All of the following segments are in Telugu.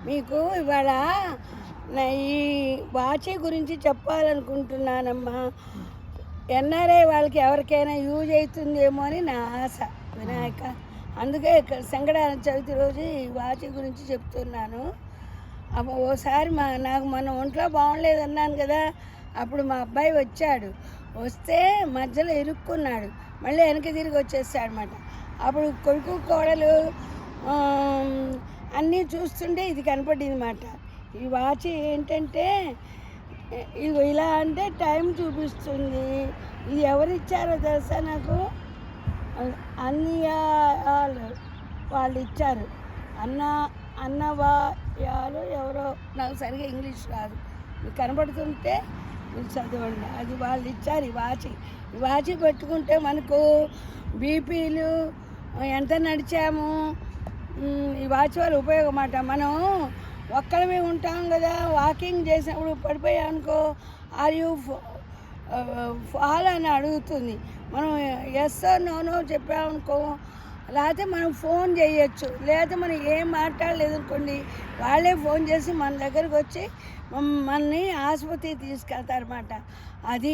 మీకు ఇవాళ ఈ వాచి గురించి చెప్పాలనుకుంటున్నానమ్మా. ఎన్ఆర్ఐ వాళ్ళకి ఎవరికైనా యూజ్ అవుతుందేమో అని నా ఆశ వినాయక. అందుకే సంకటాల చవితి రోజు ఈ వాచి గురించి చెప్తున్నాను. ఓసారి నాకు మన ఒంట్లో బాగుండలేదన్నాను కదా, అప్పుడు మా అబ్బాయి వచ్చాడు. వస్తే మధ్యలో ఇరుక్కున్నాడు, మళ్ళీ వెనక్కి తిరిగి వచ్చేసాడు అనమాట. అప్పుడు కొడుకు కోడలు అన్నీ చూస్తుంటే ఇది కనపడింది అన్నమాట. ఈ వాచ్ ఏంటంటే ఇది ఇలా అంటే టైం చూపిస్తుంది. ఇది ఎవరు ఇచ్చారో తెలుసా నాకు? అన్నయ్య వాళ్ళు ఇచ్చారు. అన్నవాయాలు ఎవరో, నాకు సరిగా ఇంగ్లీష్ రాదు. మీకు కనబడుతుంటే మీరు చదవండి. అది వాళ్ళు ఇచ్చారు ఈ వాచి. ఈ వాచి పెట్టుకుంటే మనకు బీపీలు ఎంత నడిచాము ఈ వాచ్ వల్ల ఉపయోగం అన్నమాట. మనం ఒక్కడమే ఉంటాం కదా, వాకింగ్ చేసినప్పుడు పడిపోయాం అనుకో, ఆర్ యూ ఫాల్ అని అడుగుతుంది. మనం ఎస్ నో చెప్పామనుకో, లేకపోతే మనం ఫోన్ చేయొచ్చు. లేకపోతే మనం ఏం మాట్లాడలేదు అనుకోండి, వాళ్ళే ఫోన్ చేసి మన దగ్గరకు వచ్చి మనని ఆసుపత్రికి తీసుకెళ్తారన్నమాట. అది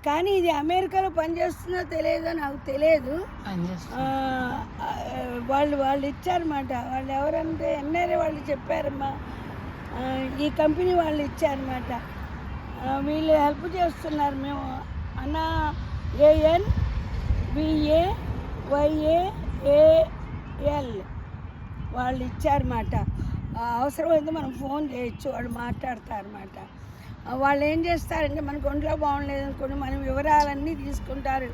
కానీ ఇది అమెరికాలో పనిచేస్తుందో తెలియదో నాకు తెలియదు. వాళ్ళు ఇచ్చారన్నమాట. వాళ్ళు ఎవరంటే ఎన్ఆర్ఐ వాళ్ళు చెప్పారమ్మా. ఈ కంపెనీ వాళ్ళు ఇచ్చారన్నమాట. వీళ్ళు హెల్ప్ చేస్తున్నారు. మేము ANVAYAL వాళ్ళు ఇచ్చారన్నమాట. అవసరమైతే మనం ఫోన్ చేయొచ్చు, వాళ్ళు మాట్లాడతారన్నమాట. వాళ్ళు ఏం చేస్తారంటే మనకు ఒంట్లో బాగుండలేదు అనుకోండి, మనం వివరాలన్నీ తీసుకుంటారు.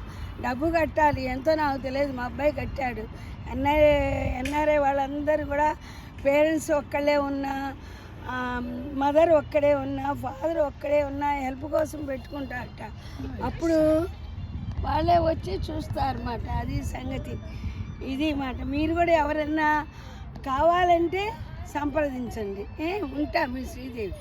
డబ్బు కట్టాలి, ఎంతో నాకు తెలియదు, మా అబ్బాయి కట్టాడు. ఎన్ఆర్ఐ వాళ్ళందరూ కూడా పేరెంట్స్ ఒక్కళ్ళే ఉన్నా, మదర్ ఒక్కడే ఉన్నా, ఫాదర్ ఒక్కడే ఉన్నా హెల్ప్ కోసం పెట్టుకుంటారట. అప్పుడు వాళ్ళే వచ్చి చూస్తారన్నమాట. అది సంగతి, ఇది మాట. మీరు కూడా ఎవరన్నా కావాలంటే సంప్రదించండి. ఉంటా మీ శ్రీదేవి.